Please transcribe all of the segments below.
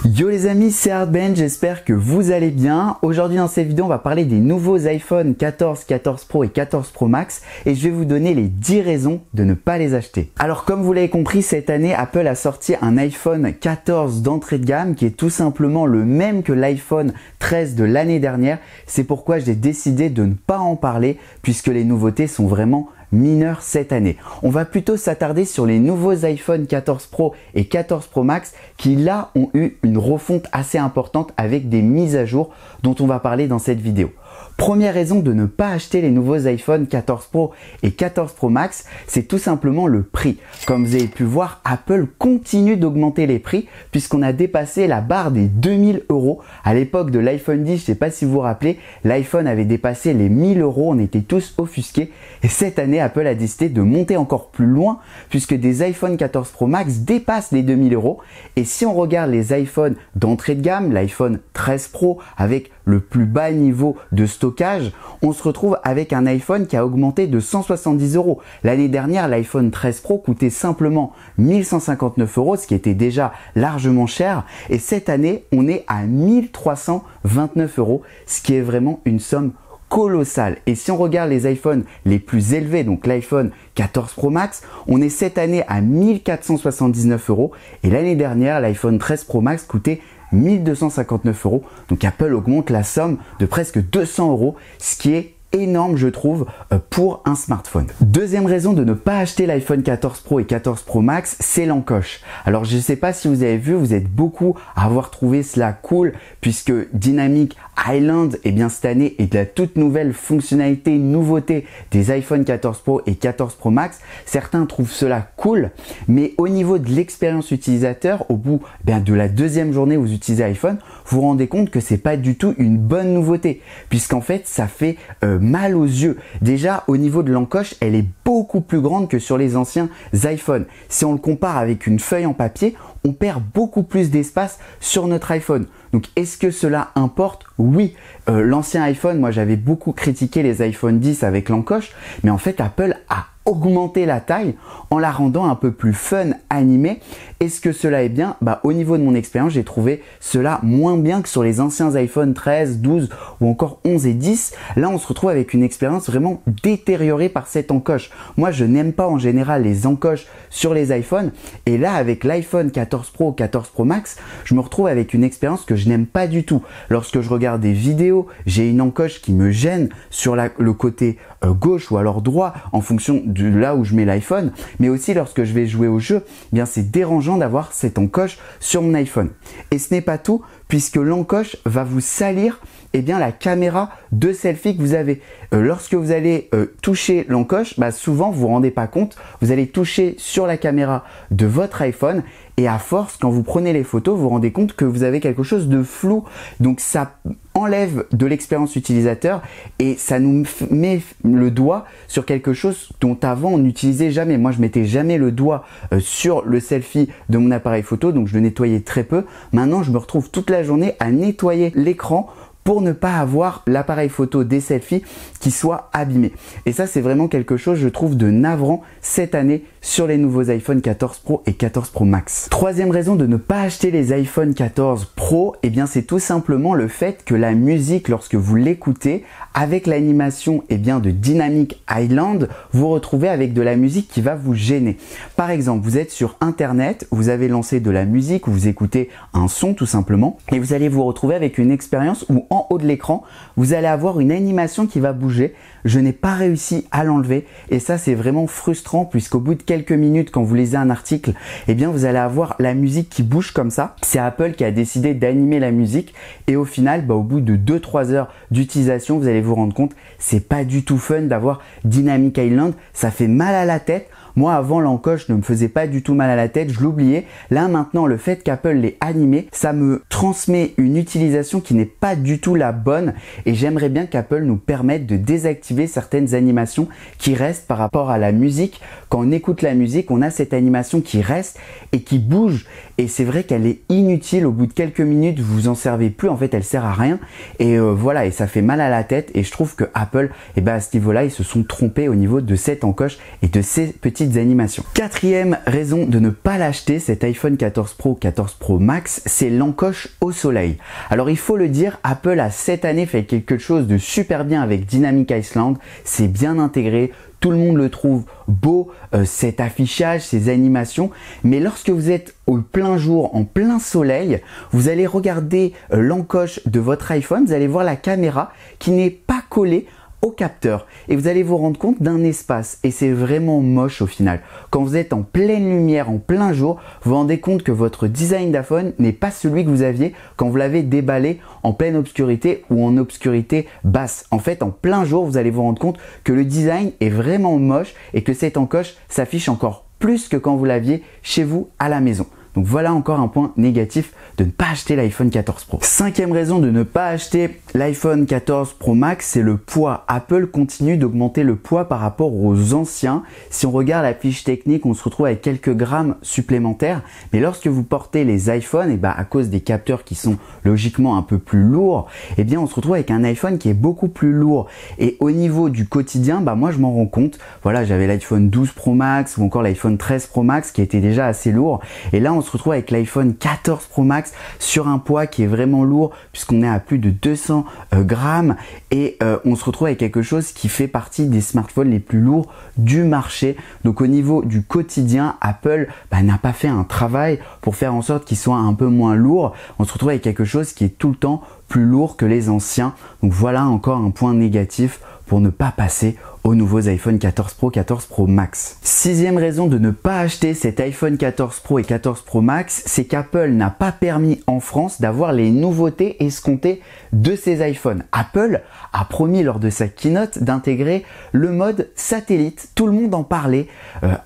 Yo les amis, c'est Hardbench, j'espère que vous allez bien. Aujourd'hui dans cette vidéo, on va parler des nouveaux iPhone 14, 14 Pro et 14 Pro Max et je vais vous donner les 10 raisons de ne pas les acheter. Alors comme vous l'avez compris, cette année, Apple a sorti un iPhone 14 d'entrée de gamme qui est tout simplement le même que l'iPhone 13 de l'année dernière. C'est pourquoi j'ai décidé de ne pas en parler puisque les nouveautés sont vraiment mineur cette année. On va plutôt s'attarder sur les nouveaux iPhone 14 Pro et 14 Pro Max qui là ont eu une refonte assez importante avec des mises à jour dont on va parler dans cette vidéo. Première raison de ne pas acheter les nouveaux iPhone 14 Pro et 14 Pro Max, c'est tout simplement le prix. Comme vous avez pu voir, Apple continue d'augmenter les prix puisqu'on a dépassé la barre des 2000 €. À l'époque de l'iPhone 10, je ne sais pas si vous vous rappelez, l'iPhone avait dépassé les 1000 €, on était tous offusqués. Et cette année, Apple a décidé de monter encore plus loin puisque des iPhone 14 Pro Max dépassent les 2000 €. Et si on regarde les iPhones d'entrée de gamme, l'iPhone 13 Pro avec le plus bas niveau de stockage, on se retrouve avec un iPhone qui a augmenté de 170 €. L'année dernière, l'iPhone 13 Pro coûtait simplement 1159 €, ce qui était déjà largement cher. Et cette année, on est à 1329 €, ce qui est vraiment une somme colossale. Et si on regarde les iPhones les plus élevés, donc l'iPhone 14 Pro Max, on est cette année à 1479 € et l'année dernière, l'iPhone 13 Pro Max coûtait 1259 €. Donc Apple augmente la somme de presque 200 €, ce qui est énorme je trouve pour un smartphone. Deuxième raison de ne pas acheter l'iPhone 14 Pro et 14 Pro Max, c'est l'encoche. Alors je ne sais pas si vous avez vu, vous êtes beaucoup à avoir trouvé cela cool puisque Dynamic Island, eh bien cette année est de la toute nouvelle fonctionnalité, nouveauté des iPhone 14 Pro et 14 Pro Max. Certains trouvent cela cool, mais au niveau de l'expérience utilisateur, au bout de la deuxième journée où vous utilisez iPhone, vous vous rendez compte que c'est pas du tout une bonne nouveauté puisqu'en fait ça fait mal aux yeux. Déjà au niveau de l'encoche, elle est beaucoup plus grande que sur les anciens iPhone. Si on le compare avec une feuille en papier, on perd beaucoup plus d'espace sur notre iPhone. Donc est-ce que cela importe? Oui. L'ancien iPhone, moi j'avais beaucoup critiqué les iPhone 10 avec l'encoche, mais en fait Apple a augmenté la taille en la rendant un peu plus fun, animée. Est-ce que cela est bien? Au niveau de mon expérience, j'ai trouvé cela moins bien que sur les anciens iPhone 13, 12 ou encore 11 et 10. Là, on se retrouve avec une expérience vraiment détériorée par cette encoche. Moi, je n'aime pas en général les encoches sur les iPhones. Et là, avec l'iPhone 14 Pro, 14 Pro Max, je me retrouve avec une expérience que je n'aime pas du tout. Lorsque je regarde des vidéos, j'ai une encoche qui me gêne sur le côté gauche ou alors droit en fonction de là où je mets l'iPhone, mais aussi lorsque je vais jouer au jeu, c'est dérangeant d'avoir cette encoche sur mon iPhone. Et ce n'est pas tout, puisque l'encoche va vous salir la caméra de selfie que vous avez. Lorsque vous allez toucher l'encoche, souvent vous vous rendez pas compte, vous allez toucher sur la caméra de votre iPhone et à force, quand vous prenez les photos, vous vous rendez compte que vous avez quelque chose de flou. Donc ça enlève de l'expérience utilisateur et ça nous met le doigt sur quelque chose dont avant on n'utilisait jamais. Moi je mettais jamais le doigt sur le selfie de mon appareil photo, donc je le nettoyais très peu. Maintenant je me retrouve toute la journée à nettoyer l'écran pour ne pas avoir l'appareil photo des selfies qui soit abîmé. Et ça, c'est vraiment quelque chose, je trouve, de navrant cette année sur les nouveaux iPhone 14 Pro et 14 Pro Max. Troisième raison de ne pas acheter les iPhone 14 Pro, c'est tout simplement le fait que la musique, lorsque vous l'écoutez, avec l'animation de Dynamic Island, vous retrouvez avec de la musique qui va vous gêner. Par exemple, vous êtes sur Internet, vous avez lancé de la musique ou vous écoutez un son tout simplement, et vous allez vous retrouver avec une expérience où en haut de l'écran, vous allez avoir une animation qui va bouger. Je n'ai pas réussi à l'enlever et ça c'est vraiment frustrant puisqu'au bout de quelques minutes quand vous lisez un article, vous allez avoir la musique qui bouge comme ça. C'est Apple qui a décidé d'animer la musique et au final, au bout de 2-3 heures d'utilisation, vous allez vous rendre compte, c'est pas du tout fun d'avoir Dynamic Island, ça fait mal à la tête. Moi, avant, l'encoche ne me faisait pas du tout mal à la tête, je l'oubliais. Là, maintenant, le fait qu'Apple l'ait animé, ça me transmet une utilisation qui n'est pas du tout la bonne et j'aimerais bien qu'Apple nous permette de désactiver certaines animations qui restent par rapport à la musique. Quand on écoute la musique, on a cette animation qui reste et qui bouge et c'est vrai qu'elle est inutile. Au bout de quelques minutes, vous vous en servez plus. En fait, elle sert à rien et voilà, et ça fait mal à la tête et je trouve que Apple, à ce niveau-là, ils se sont trompés au niveau de cette encoche et de ces petits petites animations. Quatrième raison de ne pas l'acheter, cet iPhone 14 Pro, 14 Pro Max, c'est l'encoche au soleil. Alors il faut le dire, Apple a cette année fait quelque chose de super bien avec Dynamic Island, c'est bien intégré, tout le monde le trouve beau, cet affichage, ces animations, mais lorsque vous êtes au plein jour, en plein soleil, vous allez regarder l'encoche de votre iPhone, vous allez voir la caméra qui n'est pas collée au capteur et vous allez vous rendre compte d'un espace et c'est vraiment moche au final. Quand vous êtes en pleine lumière, en plein jour, vous vous rendez compte que votre design d'iPhone n'est pas celui que vous aviez quand vous l'avez déballé en pleine obscurité ou en obscurité basse. En fait, en plein jour, vous allez vous rendre compte que le design est vraiment moche et que cette encoche s'affiche encore plus que quand vous l'aviez chez vous à la maison. Donc voilà encore un point négatif de ne pas acheter l'iPhone 14 Pro. Cinquième raison de ne pas acheter l'iPhone 14 Pro Max, c'est le poids. Apple continue d'augmenter le poids par rapport aux anciens. Si on regarde la fiche technique, on se retrouve avec quelques grammes supplémentaires. Mais lorsque vous portez les iPhones, et à cause des capteurs qui sont logiquement un peu plus lourds, on se retrouve avec un iPhone qui est beaucoup plus lourd. Et au niveau du quotidien, moi je m'en rends compte. Voilà, j'avais l'iPhone 12 Pro Max ou encore l'iPhone 13 Pro Max qui était déjà assez lourd. Et là, on se retrouve avec l'iPhone 14 Pro Max sur un poids qui est vraiment lourd puisqu'on est à plus de 200 grammes et on se retrouve avec quelque chose qui fait partie des smartphones les plus lourds du marché. Donc au niveau du quotidien, Apple n'a pas fait un travail pour faire en sorte qu'il soit un peu moins lourd. On se retrouve avec quelque chose qui est tout le temps plus lourd que les anciens. Donc voilà encore un point négatif pour ne pas passer aux nouveaux iPhone 14 Pro, 14 Pro Max. Sixième raison de ne pas acheter cet iPhone 14 Pro et 14 Pro Max, c'est qu'Apple n'a pas permis en France d'avoir les nouveautés escomptées de ces iPhones. Apple a promis lors de sa keynote d'intégrer le mode satellite. Tout le monde en parlait.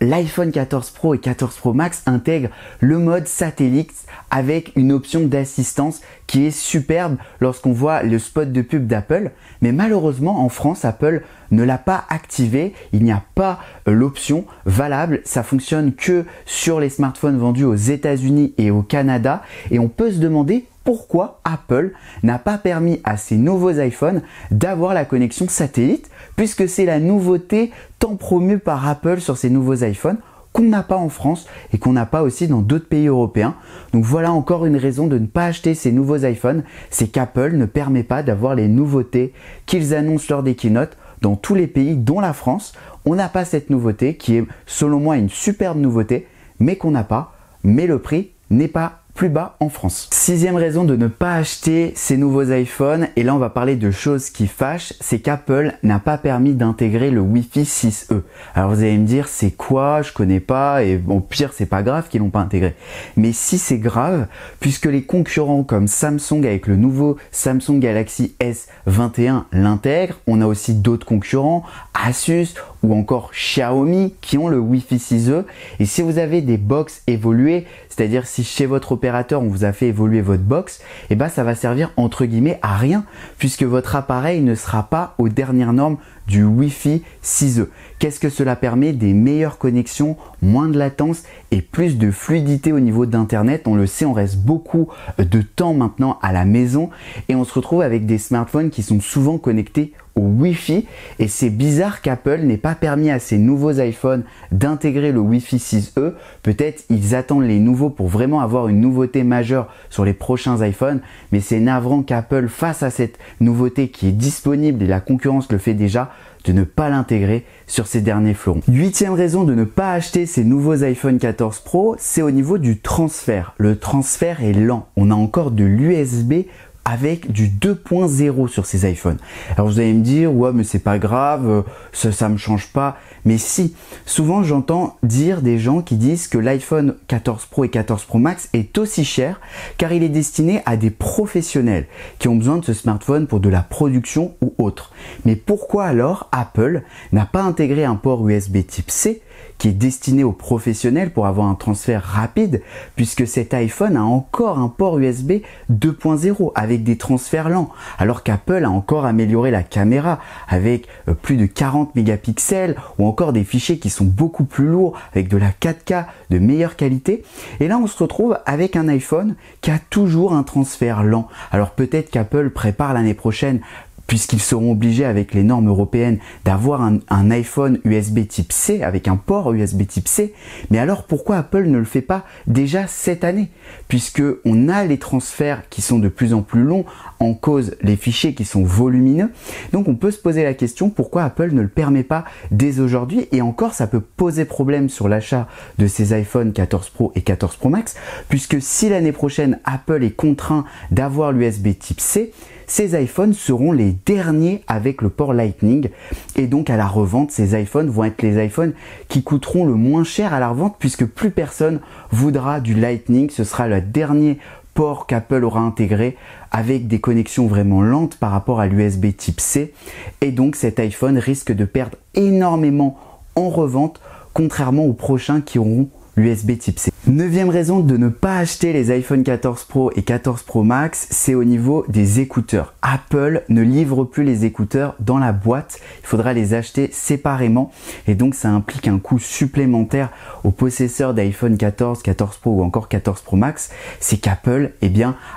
L'iPhone 14 Pro et 14 Pro Max intègrent le mode satellite avec une option d'assistance qui est superbe lorsqu'on voit le spot de pub d'Apple. Mais malheureusement, en France, Apple ne l'a pas activé, il n'y a pas l'option valable, ça fonctionne que sur les smartphones vendus aux États-Unis et au Canada et on peut se demander pourquoi Apple n'a pas permis à ses nouveaux iPhones d'avoir la connexion satellite puisque c'est la nouveauté tant promue par Apple sur ces nouveaux iPhones qu'on n'a pas en France et qu'on n'a pas aussi dans d'autres pays européens. Donc voilà encore une raison de ne pas acheter ces nouveaux iPhones, c'est qu'Apple ne permet pas d'avoir les nouveautés qu'ils annoncent lors des keynotes dans tous les pays dont la France. On n'a pas cette nouveauté qui est selon moi une superbe nouveauté mais qu'on n'a pas, mais le prix n'est pas plus bas en France. Sixième raison de ne pas acheter ces nouveaux iPhones, et là on va parler de choses qui fâchent, c'est qu'Apple n'a pas permis d'intégrer le Wi-Fi 6E. Alors vous allez me dire c'est quoi, je connais pas, et au pire c'est pas grave qu'ils l'ont pas intégré. Mais si c'est grave, puisque les concurrents comme Samsung avec le nouveau Samsung Galaxy S21 l'intègrent, on a aussi d'autres concurrents, Asus ou encore Xiaomi qui ont le Wi-Fi 6E. Et si vous avez des box évoluées, c'est-à-dire si chez votre opérateur on vous a fait évoluer votre box, ça va servir entre guillemets à rien puisque votre appareil ne sera pas aux dernières normes du Wi-Fi 6E. Qu'est-ce que cela permet? Des meilleures connexions, moins de latence et plus de fluidité au niveau d'internet. On le sait, on reste beaucoup de temps maintenant à la maison et on se retrouve avec des smartphones qui sont souvent connectés au Wi-Fi et c'est bizarre qu'Apple n'ait pas permis à ses nouveaux iPhones d'intégrer le Wi-Fi 6E. Peut-être ils attendent les nouveaux pour vraiment avoir une nouveauté majeure sur les prochains iPhones, mais c'est navrant qu'Apple, face à cette nouveauté qui est disponible et la concurrence le fait déjà, de ne pas l'intégrer sur ces derniers fleurons. Huitième raison de ne pas acheter ces nouveaux iPhone 14 Pro, c'est au niveau du transfert. Le transfert est lent. On a encore de l'USB avec du 2.0 sur ces iPhones. Alors vous allez me dire, ouais mais c'est pas grave, ça me change pas. Mais si, souvent j'entends dire des gens qui disent que l'iPhone 14 Pro et 14 Pro Max est aussi cher car il est destiné à des professionnels qui ont besoin de ce smartphone pour de la production ou autre. Mais pourquoi alors Apple n'a pas intégré un port USB type C qui est destiné aux professionnels pour avoir un transfert rapide, puisque cet iPhone a encore un port USB 2.0 avec des transferts lents, alors qu'Apple a encore amélioré la caméra avec plus de 40 mégapixels ou encore des fichiers qui sont beaucoup plus lourds avec de la 4K de meilleure qualité. Et là on se retrouve avec un iPhone qui a toujours un transfert lent. Alors peut-être qu'Apple prépare l'année prochaine puisqu'ils seront obligés avec les normes européennes d'avoir un iPhone USB type C avec un port USB type C. Mais alors pourquoi Apple ne le fait pas déjà cette année? Puisque on a les transferts qui sont de plus en plus longs, en cause les fichiers qui sont volumineux. Donc on peut se poser la question pourquoi Apple ne le permet pas dès aujourd'hui, et encore ça peut poser problème sur l'achat de ces iPhone 14 Pro et 14 Pro Max, puisque si l'année prochaine Apple est contraint d'avoir l'USB type C, ces iPhones seront les derniers avec le port Lightning, et donc à la revente ces iPhones vont être les iPhones qui coûteront le moins cher à la revente, puisque plus personne voudra du Lightning. Ce sera le dernier port qu'Apple aura intégré avec des connexions vraiment lentes par rapport à l'USB type C, et donc cet iPhone risque de perdre énormément en revente, contrairement aux prochains qui auront l'USB type C. Neuvième raison de ne pas acheter les iPhone 14 Pro et 14 Pro Max, c'est au niveau des écouteurs. Apple ne livre plus les écouteurs dans la boîte, il faudra les acheter séparément, et donc ça implique un coût supplémentaire aux possesseurs d'iPhone 14, 14 Pro ou encore 14 Pro Max. C'est qu'Apple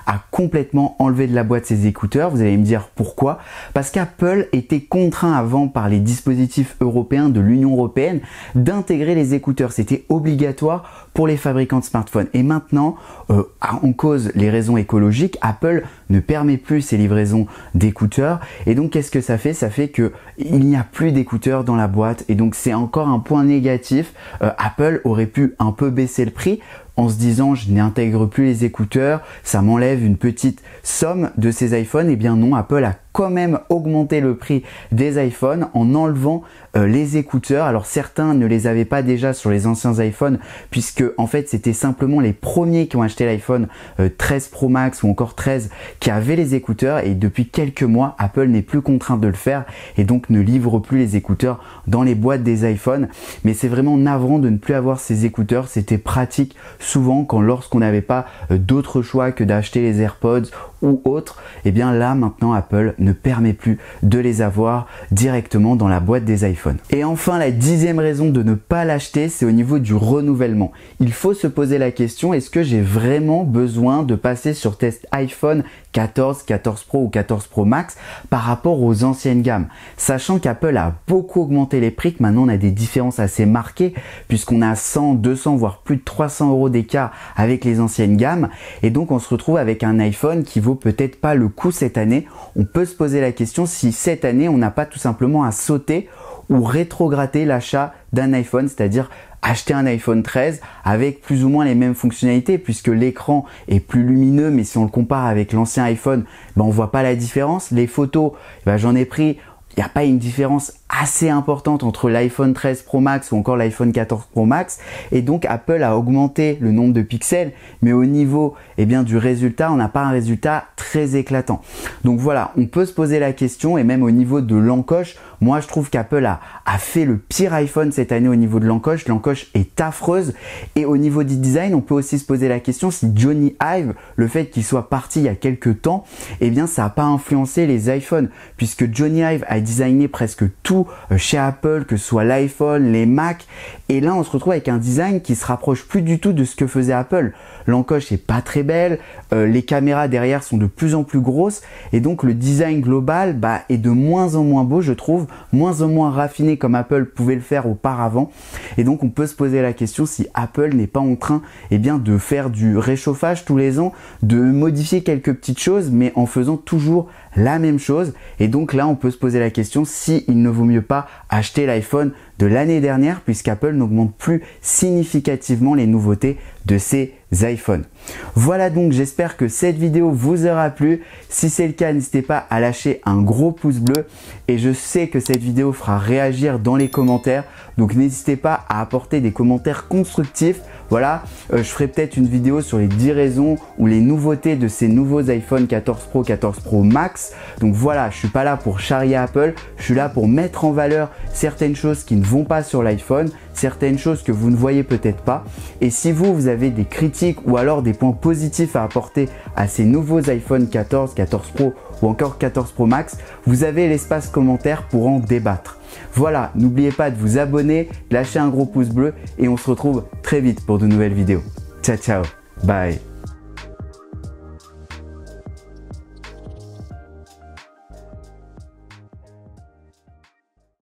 a complètement enlevé de la boîte ces écouteurs. Vous allez me dire pourquoi? Parce qu'Apple était contraint avant par les dispositifs européens de l'Union européenne d'intégrer les écouteurs. C'était obligatoire pour les fabricants de smartphones, et maintenant en cause les raisons écologiques, Apple ne permet plus ces livraisons d'écouteurs, et donc qu'est-ce que ça fait? Ça fait que il n'y a plus d'écouteurs dans la boîte, et donc c'est encore un point négatif. Apple aurait pu un peu baisser le prix en se disant je n'intègre plus les écouteurs, ça m'enlève une petite somme de ces iPhones. Et bien non, Apple a quand même augmenté le prix des iPhones en enlevant les écouteurs. Alors certains ne les avaient pas déjà sur les anciens iPhones, puisque en fait c'était simplement les premiers qui ont acheté l'iPhone 13 Pro Max ou encore 13 qui avaient les écouteurs, et depuis quelques mois Apple n'est plus contraint de le faire et donc ne livre plus les écouteurs dans les boîtes des iPhones. Mais c'est vraiment navrant de ne plus avoir ces écouteurs. C'était pratique souvent lorsqu'on n'avait pas d'autre choix que d'acheter les AirPods ou autres. Et bien là maintenant Apple ne permet plus de les avoir directement dans la boîte des iPhones. Et enfin, la 10e raison de ne pas l'acheter, c'est au niveau du renouvellement. Il faut se poser la question, est-ce que j'ai vraiment besoin de passer sur test iPhone 14, 14 Pro ou 14 Pro Max par rapport aux anciennes gammes, sachant qu'Apple a beaucoup augmenté les prix, que maintenant on a des différences assez marquées, puisqu'on a 100, 200 voire plus de 300 € d'écart avec les anciennes gammes, et donc on se retrouve avec un iPhone qui vaut peut-être pas le coup cette année. On peut se poser la question si cette année on n'a pas tout simplement à sauter ou rétrograder l'achat d'un iPhone, c'est-à-dire acheter un iPhone 13 avec plus ou moins les mêmes fonctionnalités, puisque l'écran est plus lumineux, mais si on le compare avec l'ancien iPhone, on voit pas la différence. Les photos, j'en ai pris, il n'y a pas une différence assez importante entre l'iPhone 13 Pro Max ou encore l'iPhone 14 Pro Max, et donc Apple a augmenté le nombre de pixels, mais au niveau du résultat, on n'a pas un résultat très éclatant. Donc voilà, on peut se poser la question, et même au niveau de l'encoche, moi je trouve qu'Apple a fait le pire iPhone cette année au niveau de l'encoche. L'encoche est affreuse, et au niveau du design, on peut aussi se poser la question si Johnny Ive, le fait qu'il soit parti il y a quelques temps, ça n'a pas influencé les iPhones, puisque Johnny Ive a designé presque tout chez Apple, que ce soit l'iPhone, les Mac, et là on se retrouve avec un design qui se rapproche plus du tout de ce que faisait Apple. L'encoche est pas très belle, les caméras derrière sont de plus en plus grosses, et donc le design global est de moins en moins beau, je trouve, moins en moins raffiné comme Apple pouvait le faire auparavant. Et donc on peut se poser la question si Apple n'est pas en train de faire du réchauffage tous les ans, de modifier quelques petites choses, mais en faisant toujours la même chose. Et donc là on peut se poser la question si il ne vaut mieux pas acheter l'iPhone de l'année dernière, puisqu'Apple n'augmente plus significativement les nouveautés de ces iPhones. Voilà, donc j'espère que cette vidéo vous aura plu. Si c'est le cas, n'hésitez pas à lâcher un gros pouce bleu, et je sais que cette vidéo fera réagir dans les commentaires, donc n'hésitez pas à apporter des commentaires constructifs. Voilà, je ferai peut-être une vidéo sur les 10 raisons ou les nouveautés de ces nouveaux iPhone 14 Pro, 14 Pro Max. Donc voilà, je suis pas là pour charrier Apple, je suis là pour mettre en valeur certaines choses qui ne vont pas sur l'iPhone, certaines choses que vous ne voyez peut-être pas. Et si vous avez des critiques ou alors des points positifs à apporter à ces nouveaux iPhone 14, 14 Pro ou encore 14 Pro Max, vous avez l'espace commentaire pour en débattre. Voilà, n'oubliez pas de vous abonner, lâcher un gros pouce bleu, et on se retrouve très vite pour de nouvelles vidéos. Ciao ciao, bye.